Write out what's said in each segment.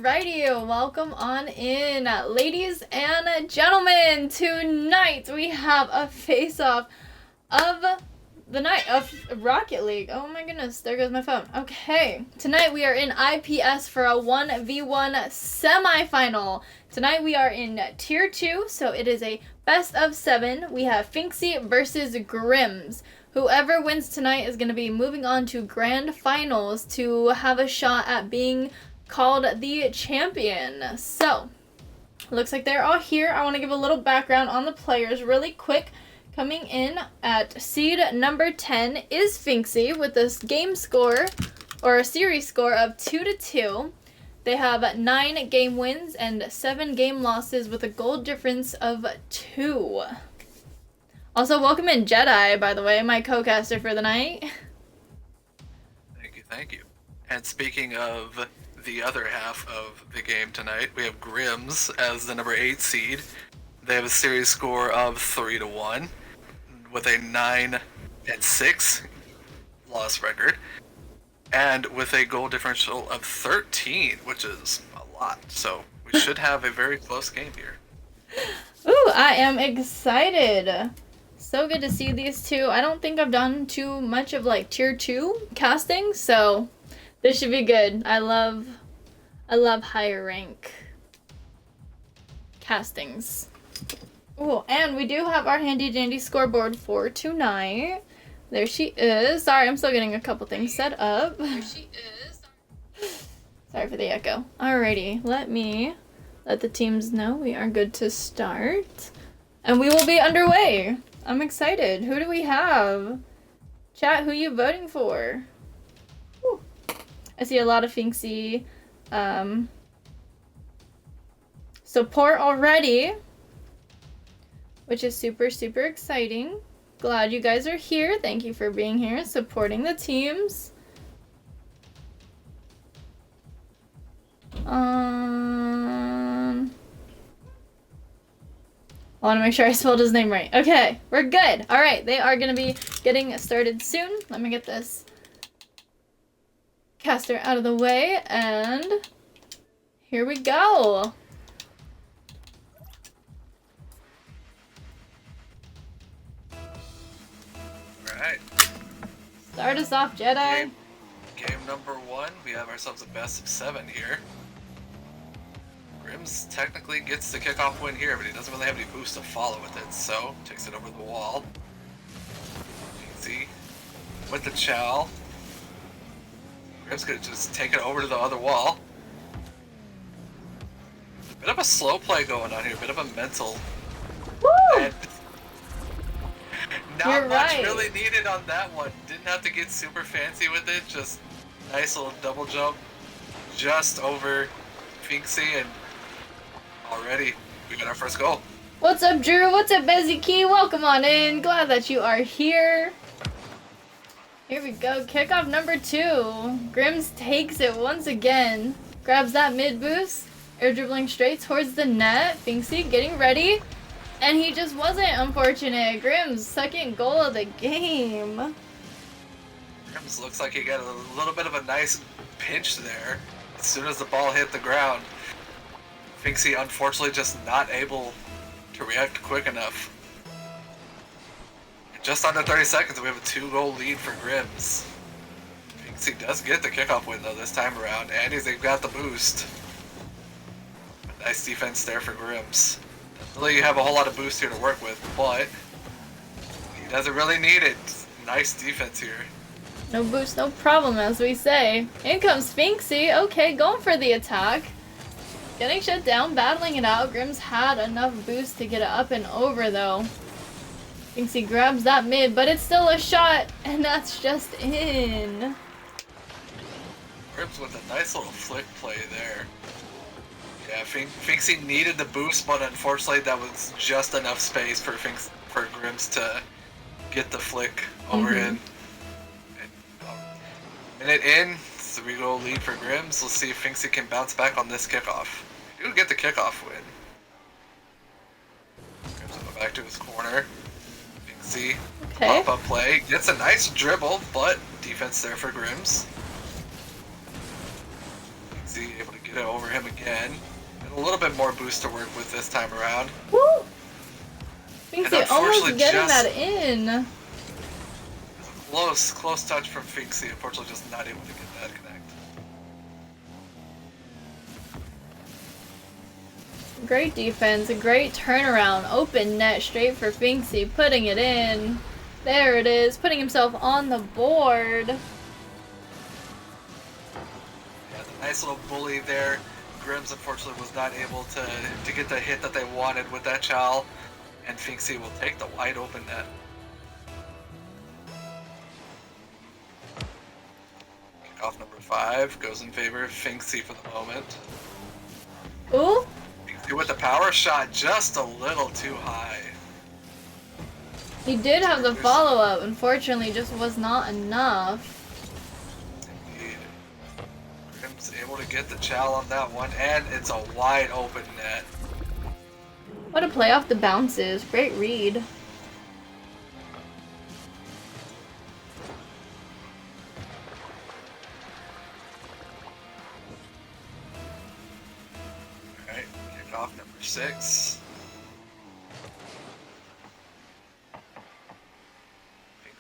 Alrighty, welcome on in, ladies and gentlemen. Tonight we have a face-off of the night of Rocket League. Oh my goodness, there goes my phone. Okay, tonight we are in IPS for a 1v1 semifinal. Tonight we are in Tier 2, so it is a best of 7. We have Phoenxi versus Grimzzs. Whoever wins tonight is going to be moving on to grand finals to have a shot at being called the champion. So, looks like they're all here. I want to give a little background on the players really quick. Coming in at seed number 10 is Phoenxi with this game score, or a series score of 2-2. They have 9 game wins and 7 game losses with a goal difference of 2. Also, welcome in Jedi, by the way, my co-caster for the night. Thank you. And speaking of the other half of the game tonight, we have Grimzzs as the number 8 seed. They have a series score of 3-1 with a 9-6 loss record, and with a goal differential of 13, which is a lot. So we should have a very close game here. Ooh, I am excited. So good to see these two. I don't think I've done too much of like tier 2 casting, so this should be good. I love higher rank castings. Oh, and we do have our handy dandy scoreboard for tonight. There she is. Sorry, I'm still getting a couple things set up. There she is. Sorry for the echo. Alrighty, let me let the teams know we are good to start. And we will be underway. I'm excited. Who do we have? Chat, who you voting for? Whew. I see a lot of Phoenxi support already, which is super exciting. Glad you guys are here. Thank you for being here, supporting the teams. I want to make sure I spelled his name right. Okay, we're good. All right, they are going to be getting started soon. Let me get this caster out of the way, and here we go. Alright. Start us off, Jedi. Game number 1, we have ourselves a best of 7 here. Grimzzs technically gets the kickoff win here, but he doesn't really have any boost to follow with it, so takes it over the wall. Easy. With the chow. Grimzzs could just take it over to the other wall. Bit of a slow play going on here, bit of a mental. Woo! And not much really needed on that one. Didn't have to get super fancy with it, just nice little double jump just over Phoenxi, and already we got our first goal. What's up, Drew? What's up, Bezzy? Welcome on in. Glad that you are here. Here we go. Kickoff number 2. Grimzzs takes it once again. Grabs that mid boost. Air dribbling straight towards the net. Phoenxi getting ready. And he just wasn't, unfortunate. Grimzzs' second goal of the game. Grimzzs looks like he got a little bit of a nice pinch there as soon as the ball hit the ground. Phoenxi unfortunately just not able to react quick enough. In just under 30 seconds, we have a 2-goal lead for Grimzzs. Phoenxi does get the kickoff win though this time around, and they've got the boost. Nice defense there for Grimzzs. Doesn't really have a whole lot of boost here to work with, but he doesn't really need it. Nice defense here. No boost, no problem, as we say. In comes Phoenxi. Okay, going for the attack. Getting shut down, battling it out. Grimzzs had enough boost to get it up and over, though. Phoenxi grabs that mid, but it's still a shot, and that's just in. Grimzzs with a nice little flick play there. Yeah, Phoenxi needed the boost, but unfortunately that was just enough space for Grimzzs to get the flick over in. Minute in, 3-goal lead for Grimzzs. Let's see if Phoenxi can bounce back on this kickoff. He would get the kickoff win. Grimzzs will go back to his corner. Phoenxi, pop-up play. Gets a nice dribble, but defense there for Grimzzs. Phoenxi able to get get it over him again. And a little bit more boost to work with this time around. Woo! Phoenxi almost getting that in. Close touch from Phoenxi. Unfortunately, just not able to get that connect. Great defense, a great turnaround, open net straight for Phoenxi, putting it in. There it is, putting himself on the board. Yeah, the nice little bully there. Grimzzs unfortunately was not able to get the hit that they wanted with that chow, and Phoenxi will take the wide open net. Kickoff number 5 goes in favor of Phoenxi for the moment. Ooh. With the power shot just a little too high. He did have the follow-up, unfortunately just was not enough. Indeed. Grimzzs able to get the chow on that one, and it's a wide open net. What a play off the bounces, great read. Alright, kickoff number 6.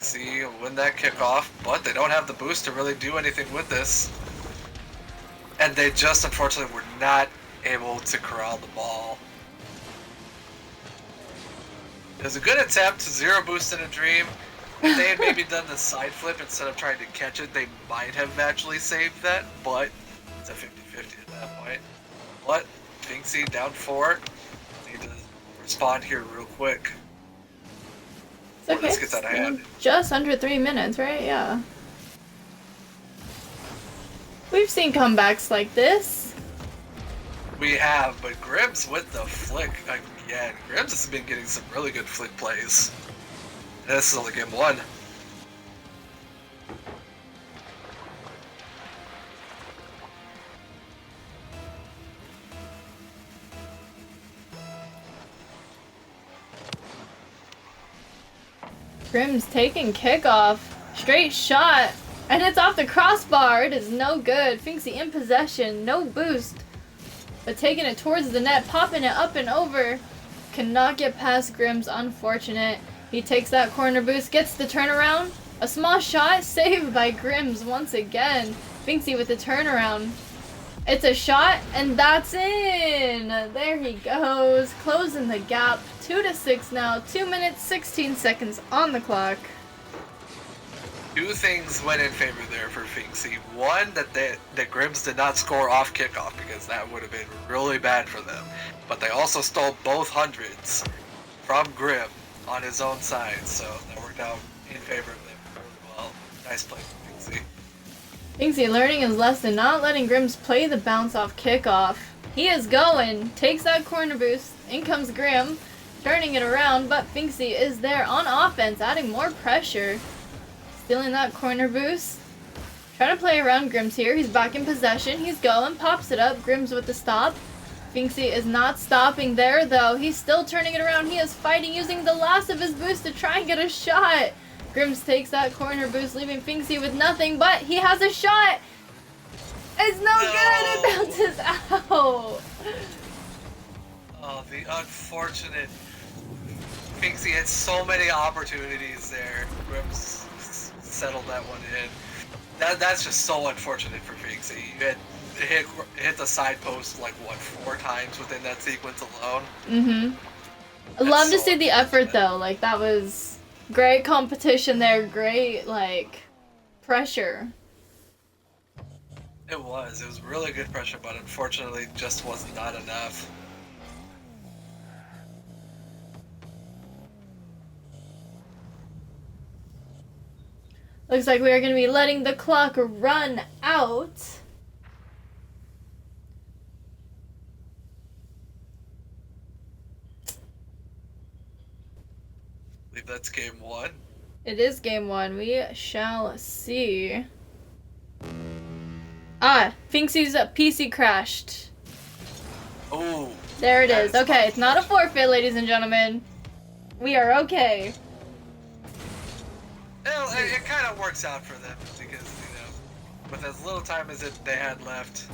Phoenxi will win that kickoff, but they don't have the boost to really do anything with this. And they just unfortunately were not able to corral the ball. It was a good attempt, 0 boost in a dream. If they had maybe done the side flip instead of trying to catch it, they might have actually saved that, but it's a 50-50 at that point. But Phoenxi down 4. Need to respond here real quick. It's okay. Let's get that ahead. Just under 3 minutes, right? Yeah. We've seen comebacks like this. We have, but Grimzzs with the flick again. Grimzzs has been getting some really good flick plays. And this is only game 1. Grimzzs taking kickoff. Straight shot. And it's off the crossbar. It is no good. Phoenxi in possession. No boost. But taking it towards the net. Popping it up and over. Cannot get past Grimzzs. Unfortunate. He takes that corner boost. Gets the turnaround. A small shot. Saved by Grimzzs once again. Phoenxi with the turnaround. It's a shot. And that's in. There he goes. Closing the gap. 2-6 now. 2 minutes, 16 seconds on the clock. 2 things went in favor there for Phoenxi. One, that Grimzzs did not score off kickoff because that would have been really bad for them. But they also stole both hundreds from Grimm on his own side, so that worked out in favor of them really well. Nice play from Phoenxi. Phoenxi learning his lesson, not letting Grimzzs play the bounce off kickoff. He is going, takes that corner boost, in comes Grimm, turning it around, but Phoenxi is there on offense, adding more pressure. Stealing that corner boost. Trying to play around Grimzzs here. He's back in possession. He's going. Pops it up. Grimzzs with the stop. Phoenxi is not stopping there, though. He's still turning it around. He is fighting, using the last of his boost to try and get a shot. Grimzzs takes that corner boost, leaving Phoenxi with nothing, but he has a shot. It's no good. It bounces out. Oh, the unfortunate. Phoenxi had so many opportunities there. Grimzzs settled that one in. That's just so unfortunate for Phoenxi. You had hit the side post like what 4 times within that sequence alone. I love to see the effort though. Like that was great competition there. Great like pressure. It was really good pressure, but unfortunately just was not enough. Looks like we are going to be letting the clock run out. I believe that's game 1. It is game 1. We shall see. Ah, Phoenxi's PC crashed. Oh. There it is. Okay, it's not a forfeit, ladies and gentlemen. We are okay. It kind of works out for them because, with as little time as they had left,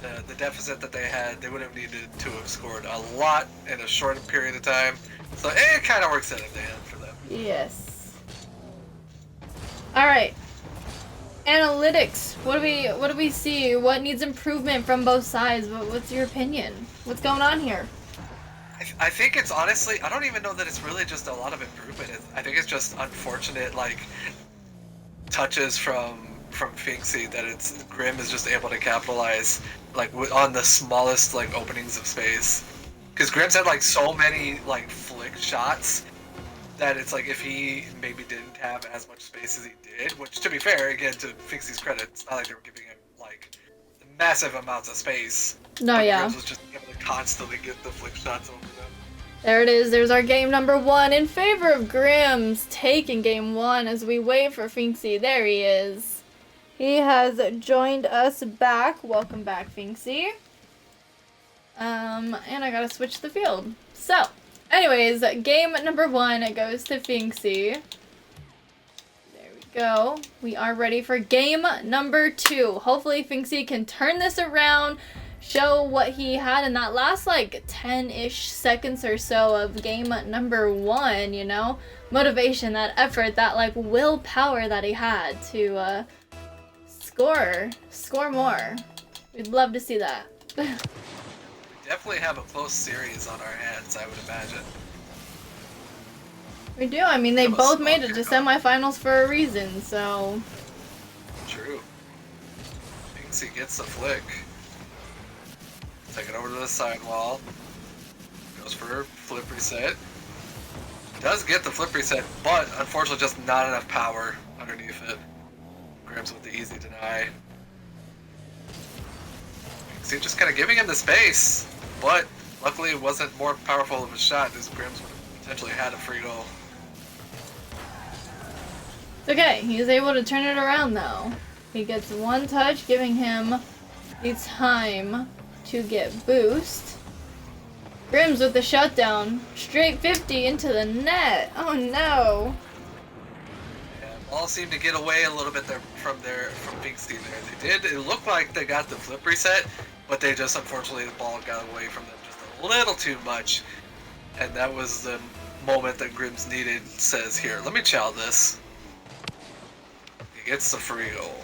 the deficit that they had, they would have needed to have scored a lot in a short period of time. So it kind of works out in the end for them. Yes. All right. Analytics. What do we see? What needs improvement from both sides? What's your opinion? What's going on here? I think it's honestly, I don't even know that it's really just a lot of improvement. I think it's just unfortunate, like, touches from Phoenxi that it's Grim is just able to capitalize, like, on the smallest, like, openings of space. Because Grim's had, like, so many, like, flick shots that it's like if he maybe didn't have as much space as he did, which, to be fair, again, to Phoenxi's credit, it's not like they were giving him, like, massive amounts of space. No, but yeah. Grimms was just able to constantly get the flick shots over them. There it is. There's our game number 1 in favor of Grimzzs, taking game 1 as we wait for Phoenxi. There he is. He has joined us back. Welcome back, Phoenxi. And I gotta switch the field. So, anyways, game number 1 goes to Phoenxi. There we go. We are ready for game number 2. Hopefully Phoenxi can turn this around, show what he had in that last, like, 10-ish seconds or so of game number 1, you know? Motivation, that effort, that, like, willpower that he had to, score more. We'd love to see that. We definitely have a close series on our hands, I would imagine. We do. I mean, they both made it to semifinals for a reason, so... True. Phoenxi gets the flick. Take it over to the sidewall. Goes for flip reset. Does get the flip reset, but unfortunately just not enough power underneath it. Grimms with the easy deny. See, just kind of giving him the space, but luckily it wasn't more powerful of a shot as Grimms would have potentially had a free goal. It's okay. He's able to turn it around, though. He gets one touch, giving him the time to get boost. Grimms with the shutdown. Straight 50 into the net. Oh, no. All seemed to get away a little bit there from Phoenxi there. They did. It looked like they got the flip reset, but they just, unfortunately, the ball got away from them just a little too much. And that was the moment that Grimms needed. Says, here, let me chow this. He gets the free goal.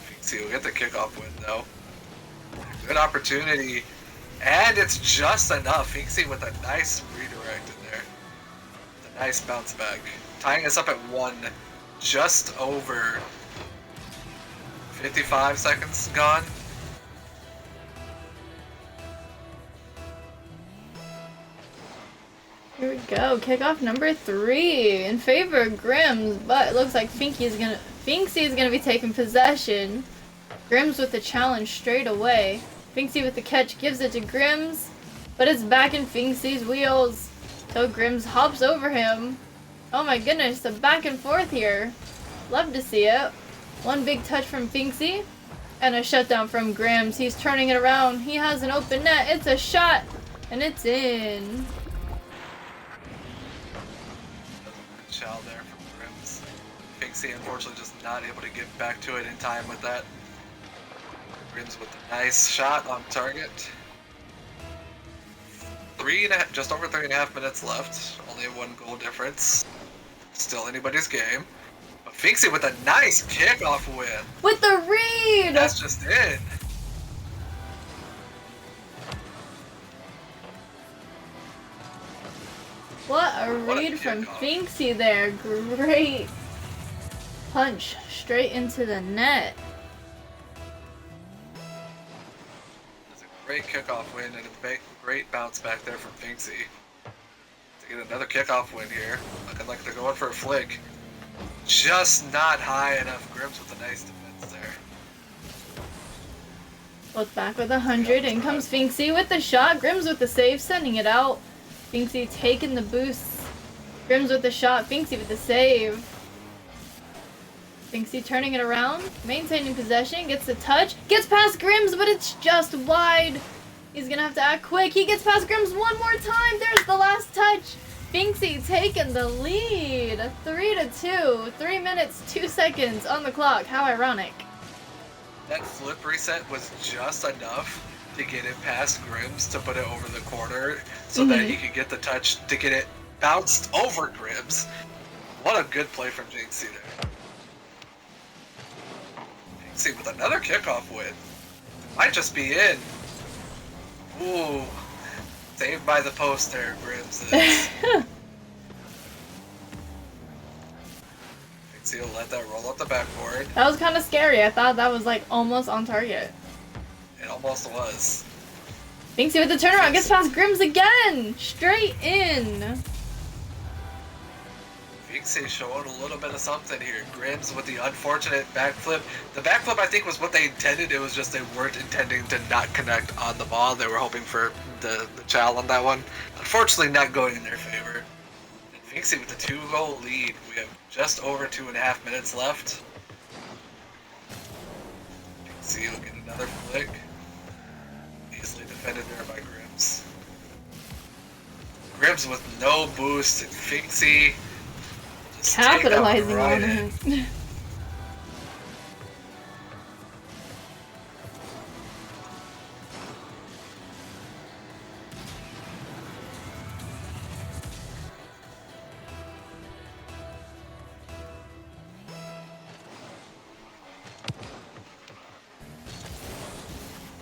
Phoenxi will get the kickoff win, though. Good opportunity. And it's just enough. Phoenxi with a nice redirect in there. A nice bounce back. Tying us up at 1, just over 55 seconds gone. Here we go. Kickoff number 3 in favor of Grimms, but it looks like Phoenxi is gonna be taking possession. Grimms with the challenge straight away. Phoenxi with the catch gives it to Grimms, but it's back in Phoenxi's wheels. So Grimms hops over him. Oh my goodness, the back and forth here. Love to see it. One big touch from Phoenxi and a shutdown from Grimms. He's turning it around. He has an open net. It's a shot and it's in. Shot there from Grimms. Phoenxi unfortunately just not able to get back to it in time with that. Grimms with a nice shot on target. Just over 3.5 minutes left. Only a 1 goal difference. Still anybody's game. But Phoenxi with a nice kickoff win. With the read! That's just in. What a read from Phoenxi there. Great punch straight into the net. That's a great kickoff win and a great bounce back there from Phoenxi. To get another kickoff win here. Looking like they're going for a flick. Just not high enough. Grimms with a nice defense there. Both back with 100. In comes Phoenxi with the shot. Grimms with the save, sending it out. Phoenxi taking the boost. Grimms with the shot. Phoenxi with the save. Phoenxi turning it around. Maintaining possession. Gets the touch. Gets past Grimms, but it's just wide. He's gonna have to act quick. He gets past Grimms one more time. There's the last touch. Phoenxi taking the lead. 3-2. 3 minutes, 2 seconds on the clock. How ironic. That flip reset was just enough to get it past Grimzzs to put it over the corner so that he could get the touch to get it bounced over Grimzzs. What a good play from Phoenxi there. Phoenxi with another kickoff win. Might just be in. Ooh. Saved by the post there, Grimzzs. Phoenxi will let that roll up the backboard. That was kind of scary. I thought that was like almost on target. It almost was. Phoenxi with the turnaround gets past Grimzzs again! Straight in! Phoenxi showing a little bit of something here. Grimzzs with the unfortunate backflip. The backflip I think was what they intended. It was just they weren't intending to not connect on the ball. They were hoping for the chow on that one. Unfortunately not going in their favor. And Phoenxi with the 2-goal lead. We have just over 2.5 minutes left. Phoenxi will get another flick. Easily defended there by Grimzzs. Grimzzs with no boost, and Phoenxi just Capitalizing right on in. it.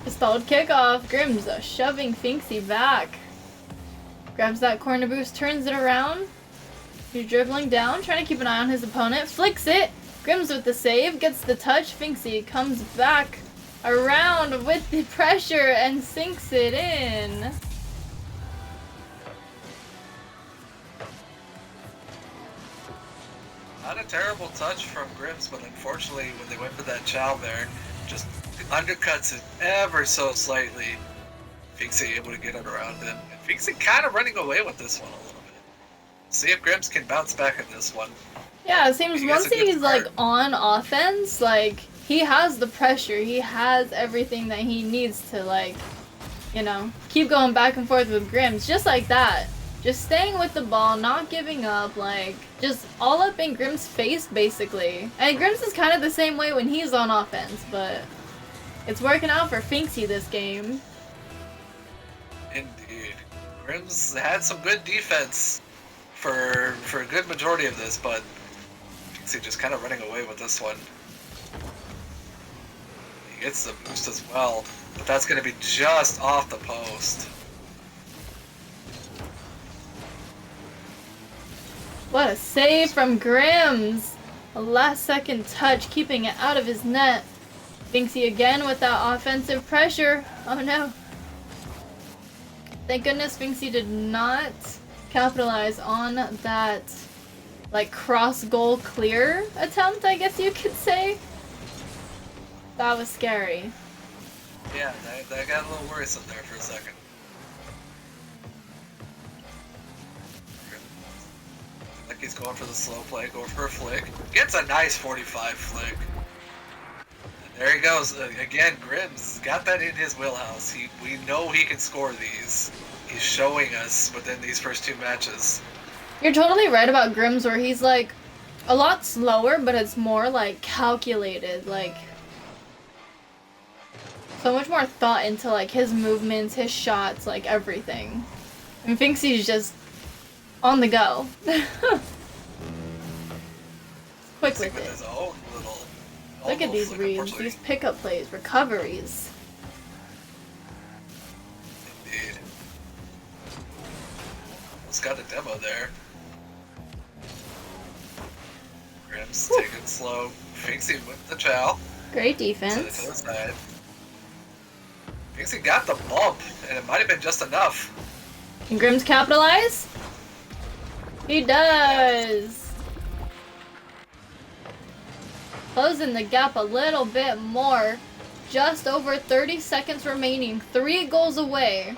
Stalled kickoff. Grimzzs shoving Phoenxi back. Grabs that corner boost, turns it around. He's dribbling down, trying to keep an eye on his opponent. Flicks it. Grimzzs with the save, gets the touch. Phoenxi comes back around with the pressure and sinks it in. Not a terrible touch from Grimzzs, but unfortunately when they went for that chow there, just undercuts it ever so slightly. Phoenxi able to get it around him. And Phoenxi kind of running away with this one a little bit. See if Grimzzs can bounce back in this one. Yeah, it seems He gets once a good he's like start. on offense, like he has the pressure, he has everything that he needs to like, you know, keep going back and forth with Grimzzs, just like that. Just staying with the ball, not giving up, like just all up in Grimzzs' face basically. And Grimzzs is kind of the same way when he's on offense, but it's working out for Phoenxi this game. Indeed. Grimzzs had some good defense for a good majority of this, but Phoenxi just kind of running away with this one. He gets the boost as well, but that's going to be just off the post. What a save from Grimzzs! A last second touch, keeping it out of his net. Phoenxi again with that offensive pressure. Oh no. Thank goodness Phoenxi did not capitalize on that like cross goal clear attempt, I guess you could say. That was scary. Yeah, that got a little worrisome there for a second. Like he's going for the slow play, going for a flick. Gets a nice 45 flick. And there he goes. Again, Grimzzs got that in his wheelhouse. We know he can score these. He's showing us within these first two matches. You're totally right about Grimzzs where he's like a lot slower, but it's more like calculated, like so much more thought into like his movements, his shots, like everything. And Phoenxi's just on the go. Quick with His it. own little, Look at these flick, reads, unfortunately. these pickup plays, recoveries. Indeed. Almost got a demo there. Grimzzs taking it slow. Phoenxi with the chow. Great To the defense. side. Phoenxi got the bump, and it might have been just enough. Can Grimzzs capitalize? He does! Closing the gap a little bit more. Just over 30 seconds remaining. 3 goals away.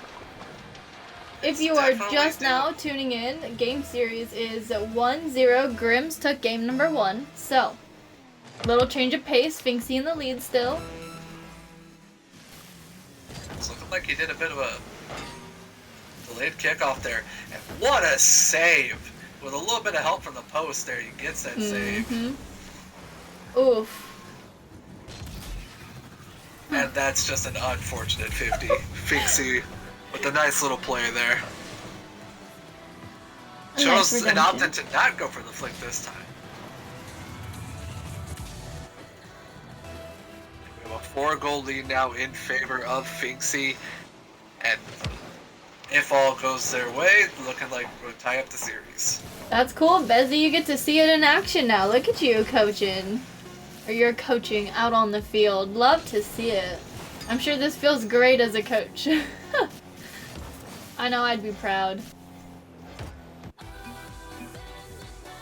If you are Definitely just do. now tuning in, game series is 1-0. Grimzzs took game number 1. So, little change of pace. Phoenxi in the lead still. It's looking like he did a bit of a delayed kickoff there. And what a save! With a little bit of help from the post there, he gets that save. Mhm. Oof. And that's just an unfortunate 50. Phoenxi with a nice little play there. Chose an option to not go for the flick this time. We have a 4-goal lead now in favor of Phoenxi. And if all goes their way, looking like we'll tie up the series. That's cool, Bezzy. You get to see it in action now. Look at you coaching. Or you're coaching out on the field. Love to see it. I'm sure this feels great as a coach. I know I'd be proud.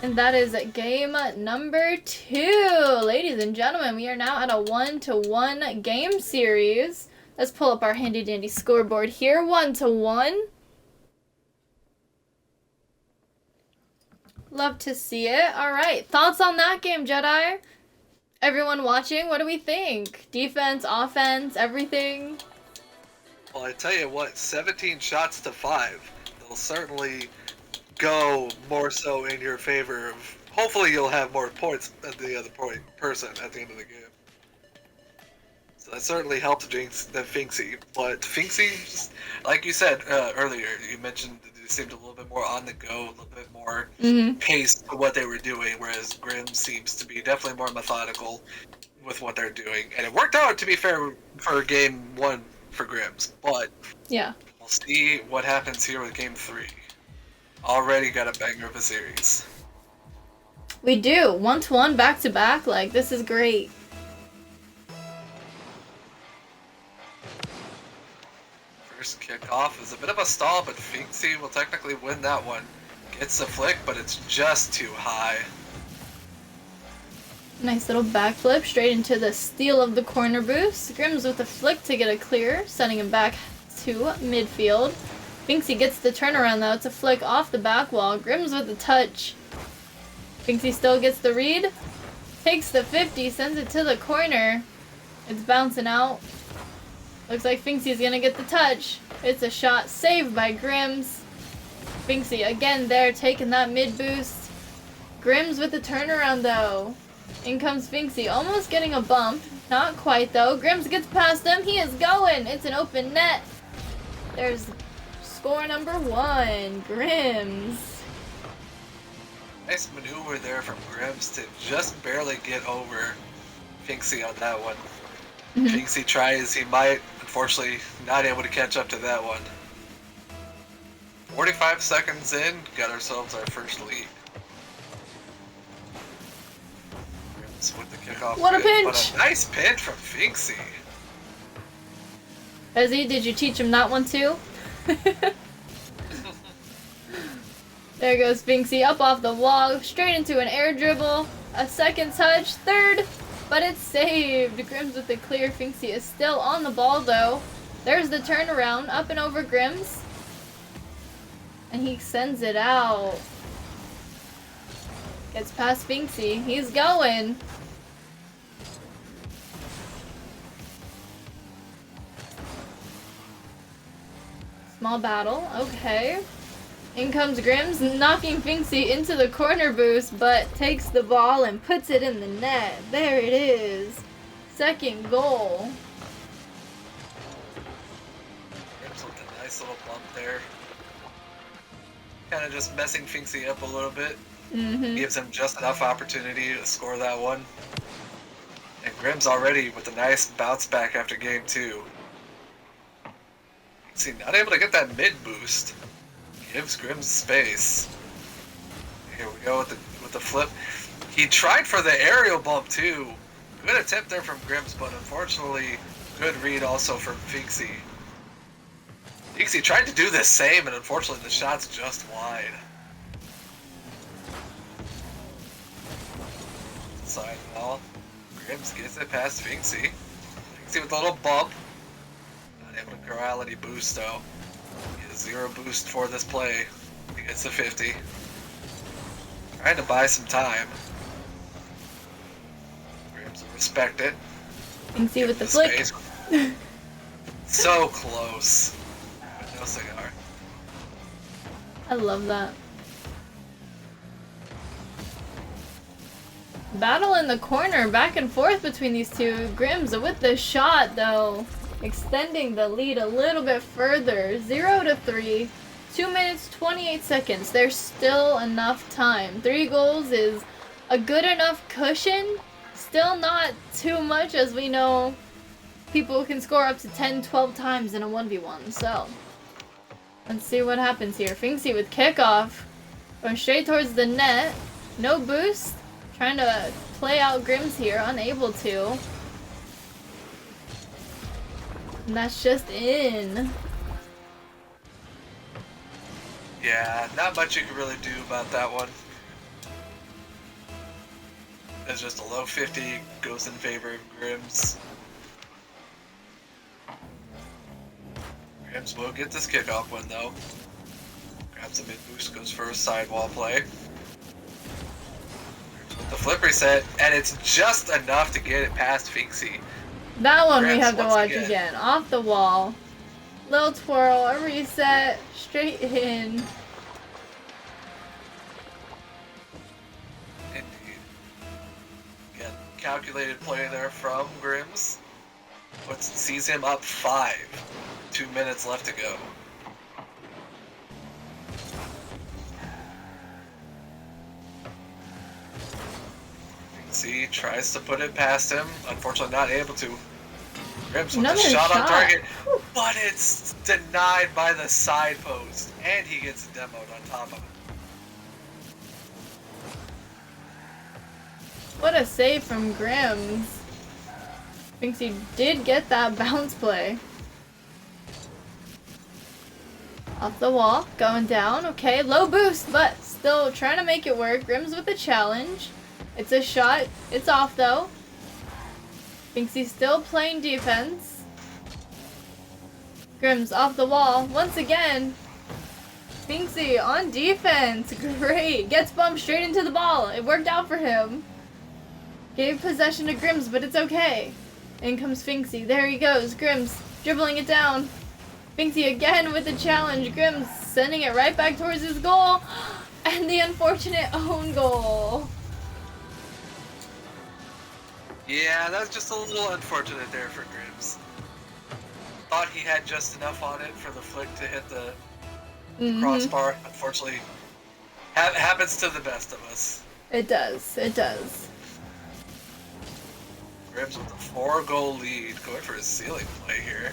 And that is game number 2. Ladies and gentlemen, we are now at a 1-1 game series. Let's pull up our handy dandy scoreboard here. 1-1. Love to see it. Alright, thoughts on that game, Jedi? Everyone watching, what do we think? Defense, offense, everything? Well, I tell you what, 17 shots to 5. They'll certainly go more so in your favor. Hopefully you'll have more points than the other person at the end of the game. So that certainly helped Phoenxi. But Phoenxi, just, like you said earlier, you mentioned it seemed a little bit more on the go, a little bit more pace to what they were doing, whereas Grimzzs seems to be definitely more methodical with what they're doing. And it worked out, to be fair, for game 1 for Grimzzs. But yeah, we'll see what happens here with game 3. Already got a banger of a series. We do. 1-1 back-to-back. Like, this is great. First kickoff is a bit of a stall, but Phoenxi will technically win that one. Gets the flick, but it's just too high. Nice little backflip straight into the steal of the corner boost. Grimzzs with a flick to get a clear, sending him back to midfield. Phoenxi gets the turnaround though. It's a flick off the back wall. Grimzzs with a touch. Phoenxi still gets the read. Takes the 50, sends it to the corner. It's bouncing out. Looks like Phoenxi's gonna get the touch. It's a shot saved by Grimzzs. Phoenxi again there taking that mid boost. Grimzzs with the turnaround though. In comes Phoenxi, almost getting a bump. Not quite though. Grimzzs gets past him. He is going. It's an open net. There's score number 1. Grimzzs. Nice maneuver there from Grimzzs to just barely get over Phoenxi on that one. Phoenxi tries, he might. Unfortunately, not able to catch up to that one. 45 seconds in, got ourselves our first lead. Grimzzs with the kickoff. What a pinch! But a nice pinch from Phoenxi. Bezzy, did you teach him that one too? There goes Phoenxi up off the wall, straight into an air dribble. A second touch, third, but it's saved. Grimzzs with the clear. Phoenxi is still on the ball though. There's the turnaround, up and over Grimzzs. And he sends it out. Gets past Phoenxi. He's going. Small battle, okay. In comes Grimzzs, knocking Phoenxi into the corner boost, but takes the ball and puts it in the net. There it is. Second goal. Grimzzs with a nice little bump there. Kind of just messing Phoenxi up a little bit. Gives him just enough opportunity to score that one. And Grimzzs already with a nice bounce back after game 2. See, not able to get that mid boost. Gives Grimzzs space. Here we go with the flip. He tried for the aerial bump too. Good attempt there from Grimzzs, but unfortunately, good read also from Phoenxi. Phoenxi tried to do the same, and unfortunately the shot's just wide. Side ball. Grimzzs gets it past Phoenxi. Phoenxi with a little bump. Not able to corral any boost though. He has 0 boost for this play. He gets the 50. Trying to buy some time. Grimzzs will respect it. Phoenxi with the flick. So close. No cigar. I love that. Battle in the corner, back and forth between these two. Grimzzs with the shot, though, extending the lead a little bit further. 0-3. 2 minutes, 28 seconds. There's still enough time. 3 goals is a good enough cushion. Still not too much, as we know people can score up to 10, 12 times in a 1v1. So, let's see what happens here. Phoenxi with kickoff. Going straight towards the net. No boost. Trying to play out Grimzzs here. Unable to. And that's just in. Yeah, not much you can really do about that one. It's just a low 50 goes in favor of Grimzzs. Grimzzs will get this kickoff win though. Grabs a mid boost, goes for a sidewall play. With the flip reset, and it's just enough to get it past Phoenxi. That one Grimzzs we have to once watch again. Off the wall. Little twirl, a reset, straight in. Indeed. Again, calculated play there from Grimzzs. Sees him up 5. 2 minutes left to go. See, tries to put it past him. Unfortunately, not able to. Grimzzs with the shot on target, but it's denied by the side post, and he gets demoed on top of it. What a save from Grimzzs. Phoenxi did get that bounce play. Off the wall, going down. Okay, low boost, but still trying to make it work. Grimzzs with the challenge. It's a shot. It's off though. Phoenxi still playing defense. Grimzzs off the wall once again. Phoenxi on defense. Great. Gets bumped straight into the ball. It worked out for him. Gave possession to Grimzzs, but it's okay. In comes Phoenxi. There he goes. Grimzzs dribbling it down. Phoenxi again with the challenge. Grimzzs sending it right back towards his goal. And the unfortunate own goal. Yeah, that's just a little unfortunate there for Grimzzs. Thought he had just enough on it for the flick to hit the crossbar. Unfortunately, happens to the best of us. It does. It does. Grimzzs with a 4-goal lead, going for his ceiling play here.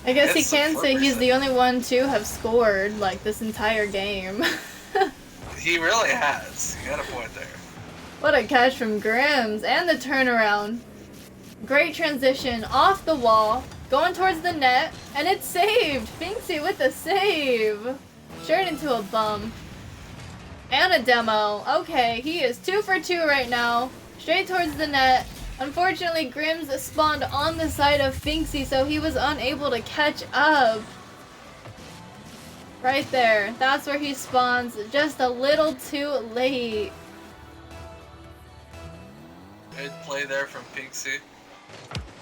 I guess he can say he's the only one to have scored like this entire game. He really has. You got a point there. What a catch from Grimzzs, and the turnaround. Great transition off the wall, going towards the net, and it's saved. Phoenxi with the save. Straight into a bum. And a demo. Okay, he is 2 for 2 right now. Straight towards the net. Unfortunately, Grimzzs spawned on the side of Phoenxi, so he was unable to catch up. Right there. That's where he spawns. Just a little too late. Good play there from Phoenxi.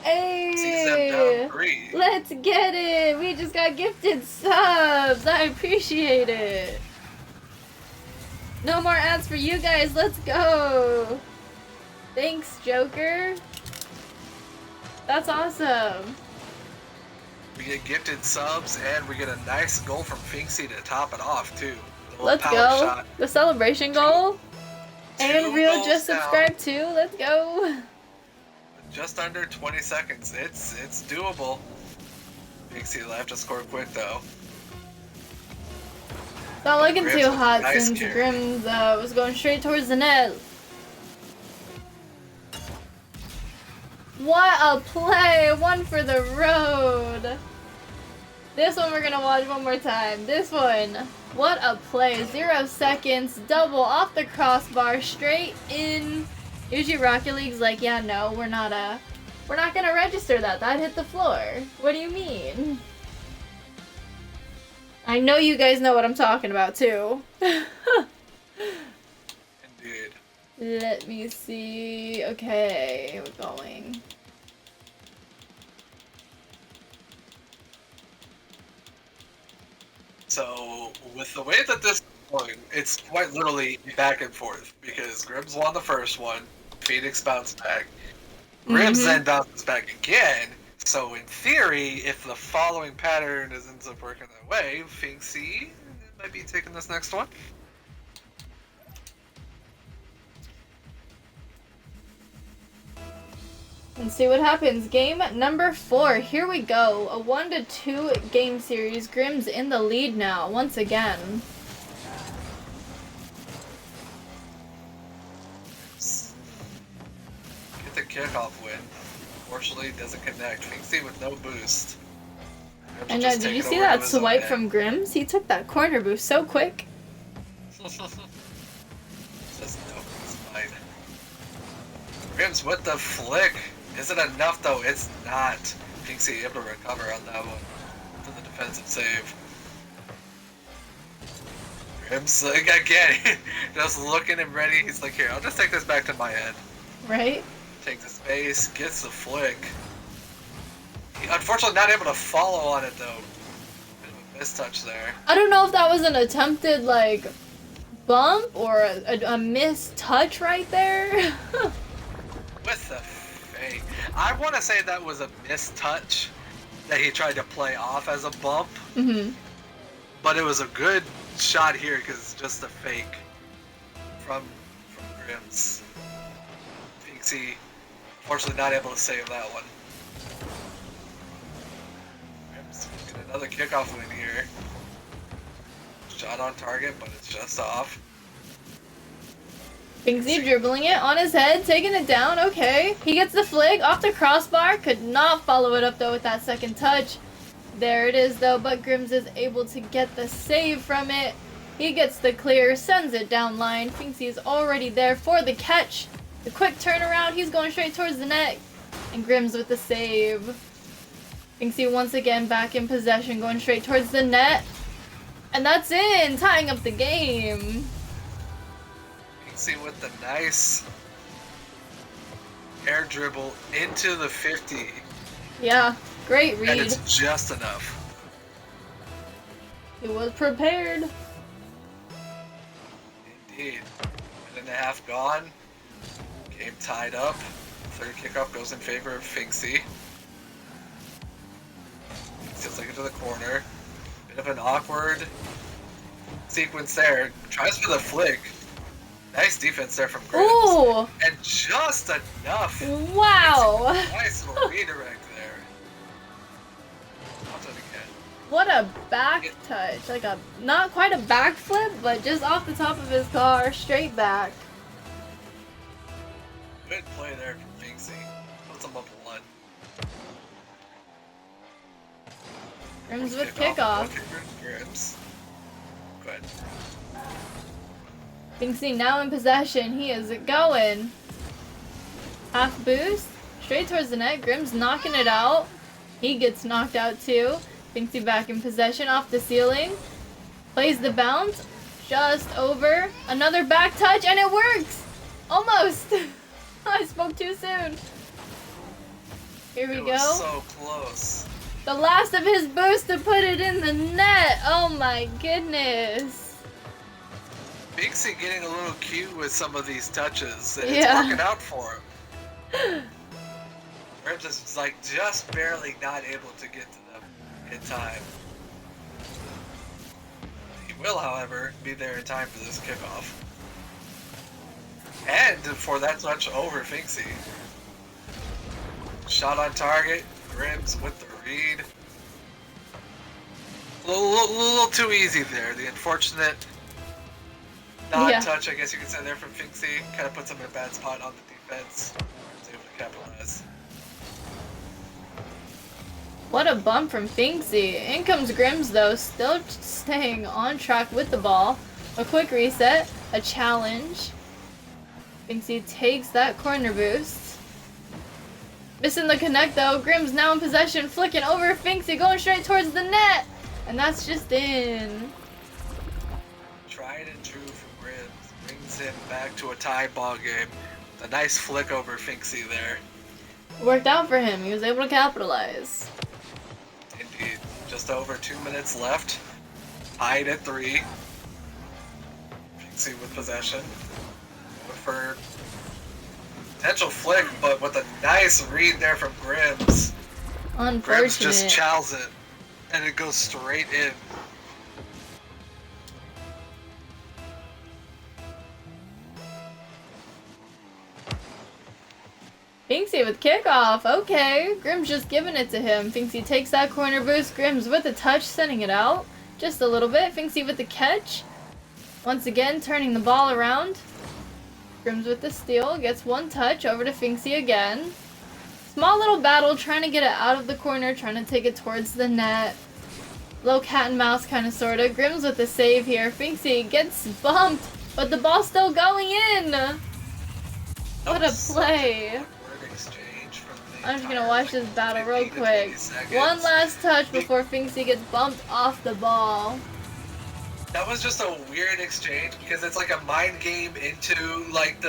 Hey! Sees them down 3. Let's get it! We just got gifted subs! I appreciate it! No more ads for you guys, let's go! Thanks, Joker. That's awesome. We get gifted subs, and we get a nice goal from Phoenxi to top it off, too. Let's go. Shot. The celebration goal. And Real just subscribed too. Let's go. Just under 20 seconds. It's doable. Phoenxi will have to score quick though. Not looking too hot since Grimzzs was going straight towards the net. What a play! One for the road. This one we're gonna watch one more time. This one. What a play. 0 seconds. Double off the crossbar. Straight in. Usually Rocket League's like, yeah, no, we're not gonna register that. That hit the floor. What do you mean? I know you guys know what I'm talking about too. Indeed. Let me see. Okay, we're going. So, with the way that this is going, it's quite literally back and forth, because Grimzzs won the first one, Phoenix bounced back. Grimzzs then bounces back again. So in theory, if the following pattern ends up working that way, Phoenxi might be taking this next one. And see what happens. Game number 4. Here we go. A 1-2 game series. Grimzzs in the lead now, once again. Get the kickoff win. Unfortunately, doesn't connect. Phoenxi with no boost. And did you see that swipe from Grimzzs? He took that corner boost so quick. Just no boost fine. Grimzzs with the flick. Is it enough though? It's not. Phoenxi able to recover on that one. To the defensive save. Grimzzs again, just looking and ready. He's like, here, I'll just take this back to my head. Right? Takes the space, gets the flick. He, unfortunately, not able to follow on it though. Bit of a mistouch there. I don't know if that was an attempted, like, bump or a missed touch right there. With the fake. I want to say that was a missed touch that he tried to play off as a bump. But it was a good shot here because it's just a fake from Grimzzs. Phoenxi, unfortunately, not able to save that one. Grimzzs get another kickoff win here. Shot on target, but it's just off. Phoenxi dribbling it on his head, taking it down, okay. He gets the flick off the crossbar, could not follow it up though with that second touch. There it is though, but Grimzzs is able to get the save from it. He gets the clear, sends it down line. Phoenxi is already there for the catch. The quick turnaround, he's going straight towards the net. And Grimzzs with the save. Phoenxi once again back in possession, going straight towards the net. And that's in, tying up the game. Phoenxi with the nice air dribble into the 50. Yeah, great read. And it's just enough. He was prepared. Indeed. Minute and a half gone. Game tied up. Third kickoff goes in favor of Phoenxi. Just like into the corner. Bit of an awkward sequence there. Tries for the flick. Nice defense there from Grimzzs. Ooh! And just enough. Wow! Nice little redirect there. I'll do it again. What a back touch. Like a, not quite a backflip, but just off the top of his car, straight back. Good play there from Phoenxi. Puts him up 1. Grimzzs with kickoff. Grimzzs. Go ahead. Phoenxi now in possession. He is going. Half boost. Straight towards the net. Grimzzs knocking it out. He gets knocked out too. Phoenxi back in possession off the ceiling. Plays the bounce. Just over. Another back touch and it works! Almost! I spoke too soon. Here we go. So close. The last of his boost to put it in the net. Oh my goodness. Phoenxi getting a little cute with some of these touches, and Yeah. it's working out for him. Grimzzs is like just barely not able to get to them in time. He will, however, be there in time for this kickoff. And for that touch over Phoenxi. Shot on target, Grimzzs with the read. A little too easy there. The unfortunate non-touch, I guess you could say there from Phoenxi, kind of puts him in a bad spot on the defense. Was able to capitalize. What a bump from Phoenxi. In comes Grimzzs though, still staying on track with the ball. A quick reset, a challenge. Phoenxi takes that corner boost. Missing the connect though. Grimzzs now in possession, flicking over Phoenxi, going straight towards the net. And that's just in. Tried and true from Grimzzs. Brings him back to a tie ball game. A nice flick over Phoenxi there. Worked out for him. He was able to capitalize. Indeed. Just over 2 minutes left. Tied at 3. Phoenxi with possession. Going for Potential flick, but with a nice read there from Grimzzs. Unfortunate. Grimzzs just chows it, and it goes straight in. Phoenxi with kickoff. Okay, Grimzzs just giving it to him. Phoenxi takes that corner boost. Grimzzs with a touch, sending it out just a little bit. Phoenxi with the catch. Once again, turning the ball around. Grimzzs with the steal. Gets one touch over to Phoenxi again. Small little battle, trying to get it out of the corner, trying to take it towards the net. Little cat and mouse kind of sorta. Grimzzs with the save here. Phoenxi gets bumped, but the ball's still going in. What a play. I'm just gonna watch this battle real quick. One last touch before Phoenxi gets bumped off the ball. That was just a weird exchange because it's like a mind game into like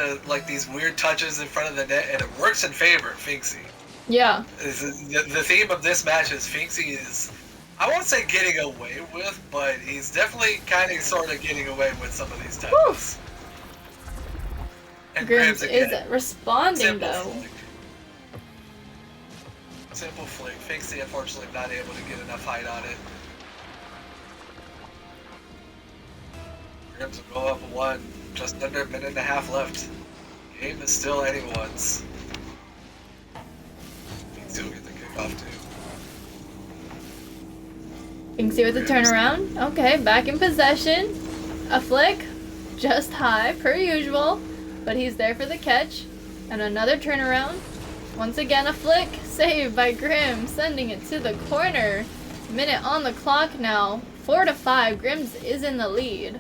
these weird touches in front of the net, and it works in favor of Phoenxi. Yeah. The theme of this match is Phoenxi is, I won't say getting away with, but he's definitely kind of sort of getting away with some of these touches. And Grimzzs is responding Simple though. flick. Simple flick. Phoenxi unfortunately not able to get enough height on it. Grimzzs will go up one, just under a minute and a half left. Game is still anyone's. Phoenxi will get the kickoff too. Phoenxi with the turnaround. Okay, back in possession. A flick, just high per usual, but he's there for the catch. And another turnaround. Once again a flick, saved by Grimzzs, sending it to the corner. Minute on the clock now. 4-5. Grimzzs is in the lead.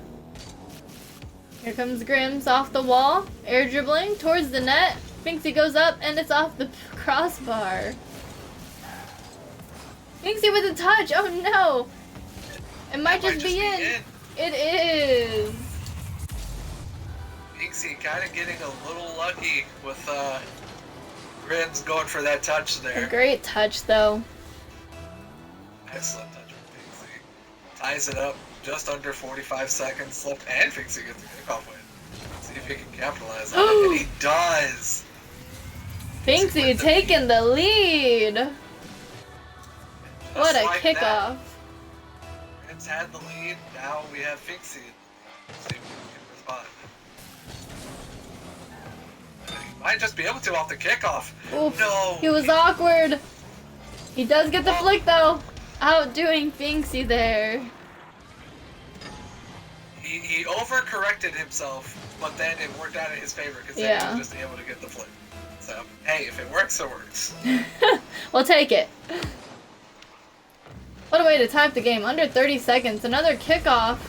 Here comes Grimzzs off the wall, air dribbling towards the net. Phoenxi goes up and it's off the crossbar. Phoenxi with a touch. Oh no! It might just be in. It is. Phoenxi kind of getting a little lucky with Grimzzs going for that touch there. A great touch though. Excellent touch from Phoenxi. Ties it up. Just under 45 seconds left, and Phoenxi gets the kickoff win. See if he can capitalize on it, and he does! Phoenxi taking the lead! What a like kickoff! Grimzzs had the lead, now we have Phoenxi. See if we can respond. He might just be able to off the kickoff. Oof, no! he was awkward! He does get the flick though! Outdoing Phoenxi there. He overcorrected himself, but then it worked out in his favor because then he was just able to get the flip. So, hey, if it works, it works. We'll take it. What a way to tie up the game. Under 30 seconds. Another kickoff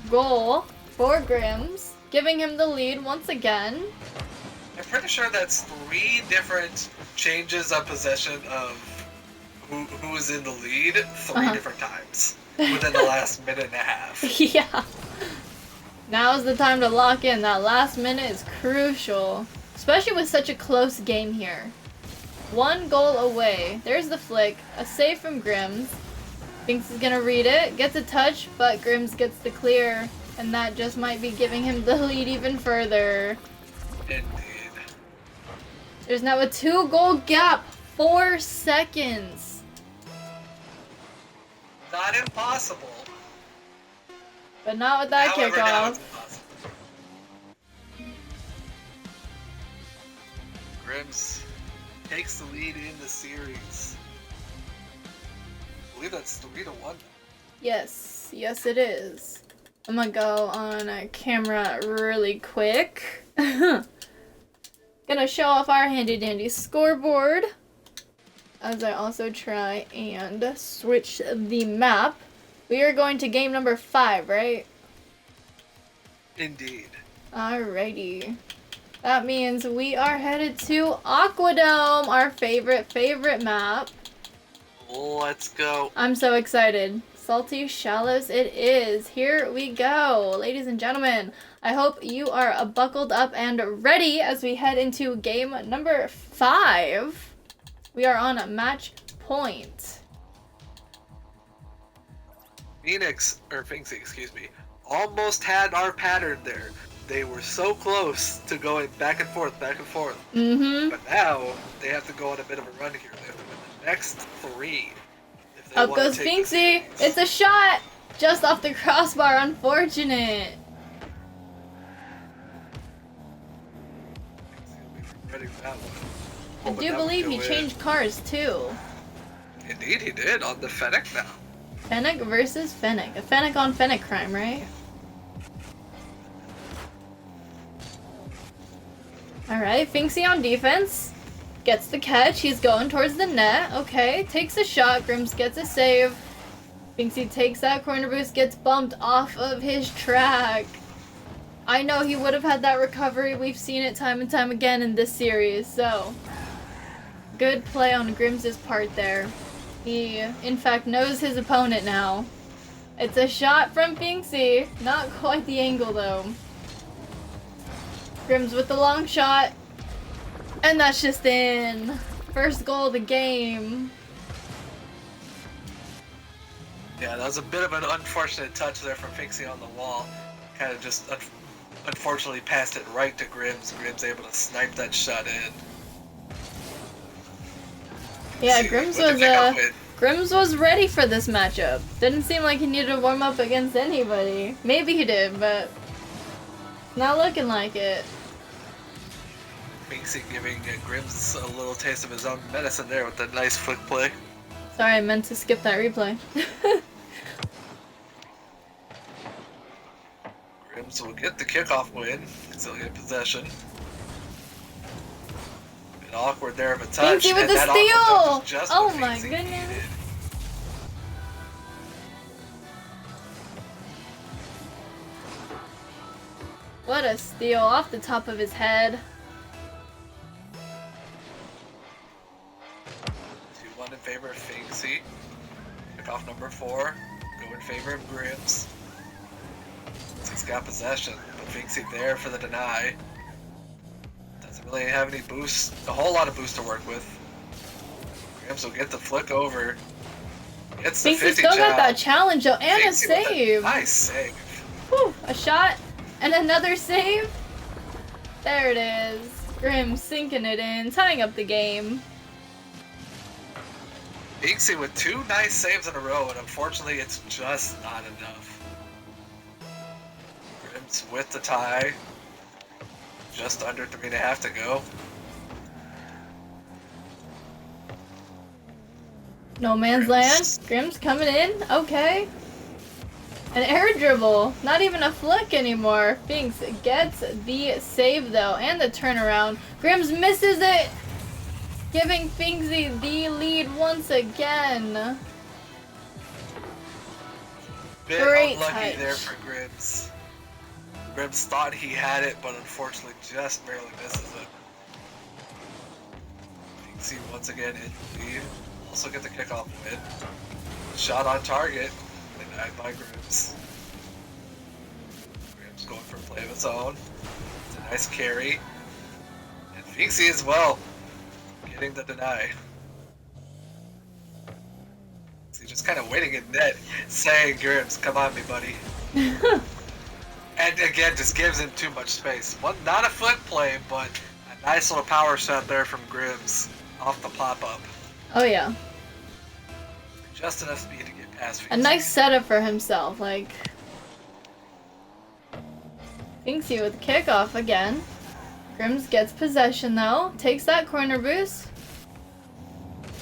goal for Grimzzs, giving him the lead once again. I'm pretty sure that's 3 different changes of possession of who is in the lead 3 different times within the last minute and a half. Yeah. Now's the time to lock in. That last minute is crucial, especially with such a close game here. 1 goal away. There's the flick. A save from Grimzzs. Thinks he's gonna read it. Gets a touch, but Grimzzs gets the clear, and that just might be giving him the lead even further. Indeed. There's now a 2-goal gap. 4 seconds. Not impossible. But not with that However, now kickoff. it's impossible. Grimzzs takes the lead in the series. I believe that's 3-1. Yes, yes it is. I'm gonna go on camera really quick. Gonna show off our handy dandy scoreboard as I also try and switch the map. We are going to game number 5, right? Indeed. Alrighty. That means we are headed to Aquadome, our favorite map. Let's go. I'm so excited. Salty Shallows it is. Here we go. Ladies and gentlemen, I hope you are buckled up and ready as we head into game number 5. We are on match point. Phoenxi, excuse me, almost had our pattern there. they were so close to going back and forth, back and forth. Mm-hmm. But now they have to go on a bit of a run here. They have to win the next 3. If they Up want goes to take the Phoenxi. series. It's a shot! Just off the crossbar. Unfortunate. He'll be regretting that one. I Oh, but do that would believe go he in. changed cars too. Indeed, he did on the Fennec now. Fennec versus Fennec. A Fennec on Fennec crime, right? Alright, Phoenxi on defense. Gets the catch. He's going towards the net. Okay, takes a shot. Grimzzs gets a save. Phoenxi takes that corner boost, gets bumped off of his track. I know he would have had that recovery. We've seen it time and time again in this series, so good play on Grimzzs' part there. He, in fact, knows his opponent now. It's a shot from Phoenxi. Not quite the angle, though. Grimzzs with the long shot. And that's just in. First goal of the game. Yeah, that was a bit of an unfortunate touch there from Phoenxi on the wall. Kind of just unfortunately passed it right to Grimzzs. Grimzzs able to snipe that shot in. Yeah, See, Grimzzs with the kickoff win. Grimzzs was ready for this matchup. Didn't seem like he needed to warm up against anybody. Maybe he did, but not looking like it. Phoenxi giving Grimzzs a little taste of his own medicine there with that nice flick play. Sorry, I meant to skip that replay. Grimzzs will get the kickoff win. Still get possession. Bit awkward there of a touch. Phoenxi with and the that awkward touch steal! is just Oh what my Phoenxi goodness. needed. What a steal off the top of his head. 2-1 in favor of Phoenxi. Kickoff number 4. Go in favor of Grimzzs. He's got possession, but Phoenxi there for the deny. Doesn't really have any boost, a whole lot of boost to work with. Grimzzs will get the flick over. Gets the Phoenxi 50 still got job. that challenge though, and a Phoenxi with a save. nice save. Whew, a shot and another save. There it is. Grim sinking it in, tying up the game. Phoenxi with 2 nice saves in a row, and unfortunately it's just not enough. Grimzzs with the tie. Just under 3.5 to go. No man's land. Grim's coming in. Okay. An air dribble. Not even a flick anymore. Phoenx gets the save though, and the turnaround. Grimms misses it, giving Phoenxi the lead once again. Bit Great unlucky touch. there for Grimzzs. Grimzzs thought he had it, but unfortunately just barely misses it. Phoenxi once again in lead. Also get the kickoff win. Shot on target. Denied by Grimzzs. Grimzzs going for a play of its own. It's a nice carry. And Phoenxi as well. Getting the deny. He's just kind of waiting in net, saying, Grimzzs, come on me, buddy. And again, just gives him too much space. One, not a flick play, but a nice little power shot there from Grimzzs off the pop-up. Oh yeah. Just enough speed to get past A Phoenxi. nice setup for himself, like. Phoenxi with kickoff again. Grimms gets possession though. Takes that corner boost.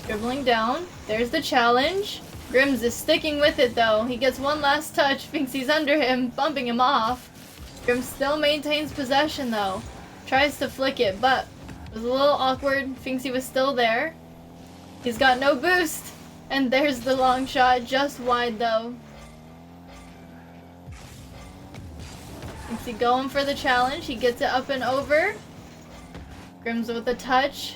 Dribbling down. There's the challenge. Grimms is sticking with it though. He gets one last touch. Phoenxi's under him, bumping him off. Grimms still maintains possession though. Tries to flick it, but it was a little awkward. Phoenxi was still there. He's got no boost. And there's the long shot, just wide though. Phoenxi going for the challenge. He gets it up and over. Grimms with a touch.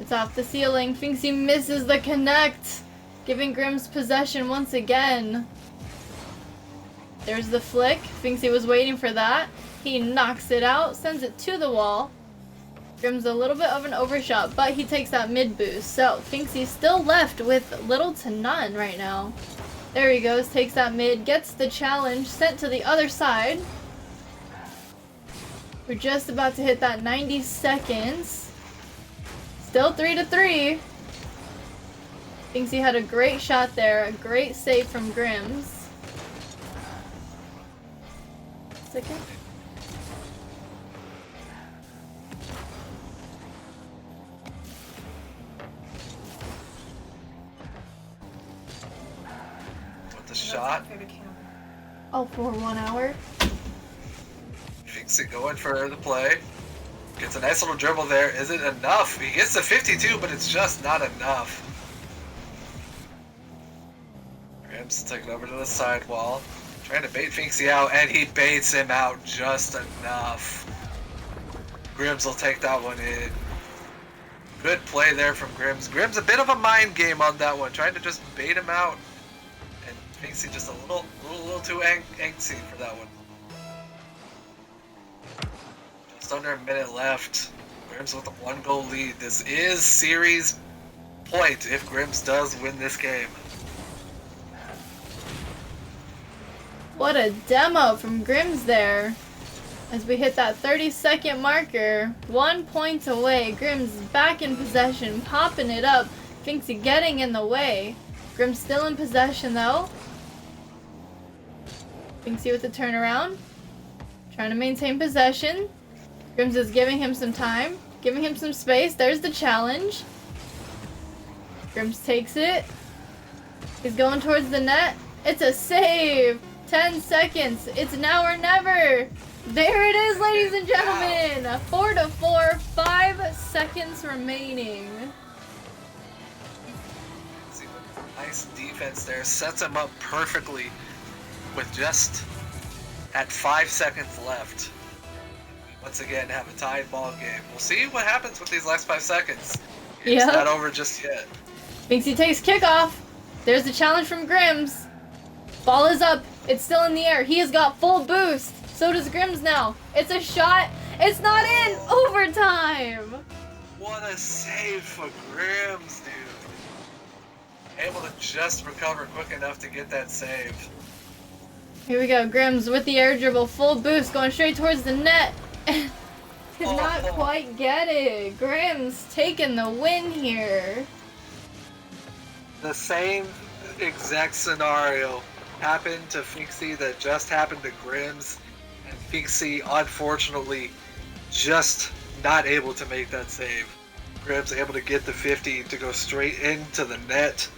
It's off the ceiling. Phoenxi misses the connect, giving Grimms possession once again. There's the flick. Phoenxi was waiting for that. He knocks it out, sends it to the wall. Grimms a little bit of an overshot, but he takes that mid boost. So Phoenxi's still left with little to none right now. There he goes, takes that mid, gets the challenge, sent to the other side. We're just about to hit that 90 seconds. Still 3-3. Phoenxi had a great shot there. A great save from Grimzzs. Second. With the shot. Oh, for 1 hour. Phoenxi going for the play. Gets a nice little dribble there. Is it enough? He gets the 52, but it's just not enough. Grimzzs taking over to the sidewall. Trying to bait Phoenxi out, and he baits him out just enough. Grimzzs will take that one in. Good play there from Grimzzs. Grimzzs a bit of a mind game on that one, trying to just bait him out. And Phoenxi just a little too angsty for that one. Just under a minute left. Grimzzs with a 1-goal lead. This is series point if Grimzzs does win this game. What a demo from Grimzzs there. As we hit that 30-second marker, 1 point away. Grimzzs back in possession, popping it up. Phoenxi getting in the way. Grimzzs still in possession though. Phoenxi with the turnaround. Trying to maintain possession. Grimzzs is giving him some time, giving him some space. There's the challenge. Grimzzs takes it. He's going towards the net. It's a save. 10 seconds. It's now or never. There it is, ladies and gentlemen. 4-4. 5 seconds remaining. Nice defense there. Sets him up perfectly with just at 5 seconds left. We once again have a tied ball game. We'll see what happens with these last 5 seconds. It's not over just yet. Phoenxi takes kickoff. There's the challenge from Grimzzs. Ball is up. It's still in the air. He has got full boost. So does Grimzzs now. It's a shot. It's not in. Overtime. What a save for Grimzzs, dude. Able to just recover quick enough to get that save. Here we go. Grimzzs with the air dribble. Full boost. Going straight towards the net. Did not quite get it. Grimzzs taking the win here. The same exact scenario happened to Phoenxi that just happened to Grimzzs, and Phoenxi unfortunately just not able to make that save. Grimzzs able to get the 50 to go straight into the net,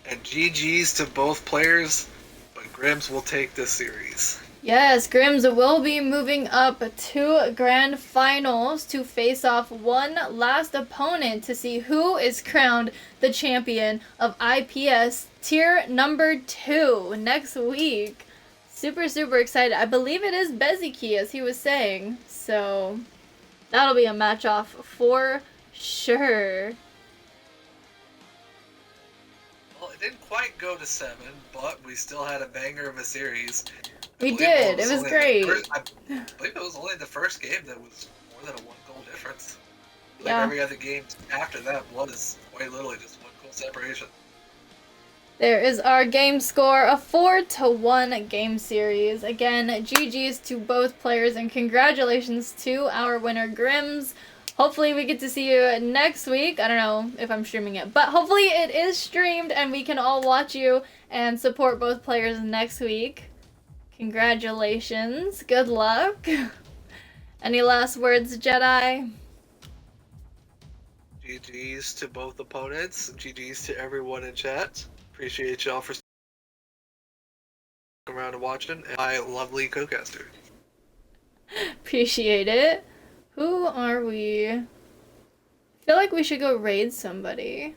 and GG's to both players, but Grimzzs will take this series. Yes, Grimzzs will be moving up to Grand Finals to face off one last opponent to see who is crowned the champion of IPS Tier number 2 next week. Super excited. I believe it is Beziki, as he was saying. So that'll be a match off for sure. Well, it didn't quite go to 7, but we still had a banger of a series. We did. It was great. I believe it was only the first game that was more than a 1-goal difference. Yeah. Like every other game after that was quite literally just 1-goal separation. There is our game score, a 4-1 game series. Again, GG's to both players and congratulations to our winner, Grimzzs. Hopefully we get to see you next week. I don't know if I'm streaming it, but hopefully it is streamed and we can all watch you and support both players next week. Congratulations. Good luck. Any last words, Jedi? GG's to both opponents. GG's to everyone in chat. Appreciate y'all for sticking around and watching. And my lovely co-caster. Appreciate it. Who are we? I feel like we should go raid somebody.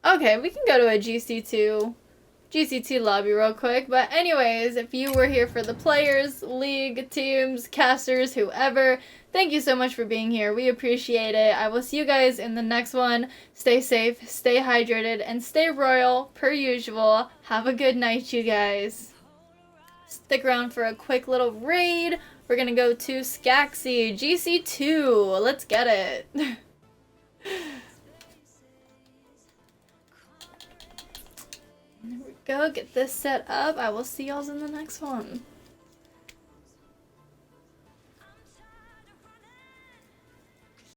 Okay, we can go to a GC2 lobby real quick. But anyways, if you were here for the players, league, teams, casters, whoever, thank you so much for being here. We appreciate it. I will see you guys in the next one. Stay safe, stay hydrated, and stay royal per usual. Have a good night, you guys. Stick around for a quick little raid. We're gonna go to Skaxi, GC2. Let's get it. go get this set up. I will see y'all in the next one.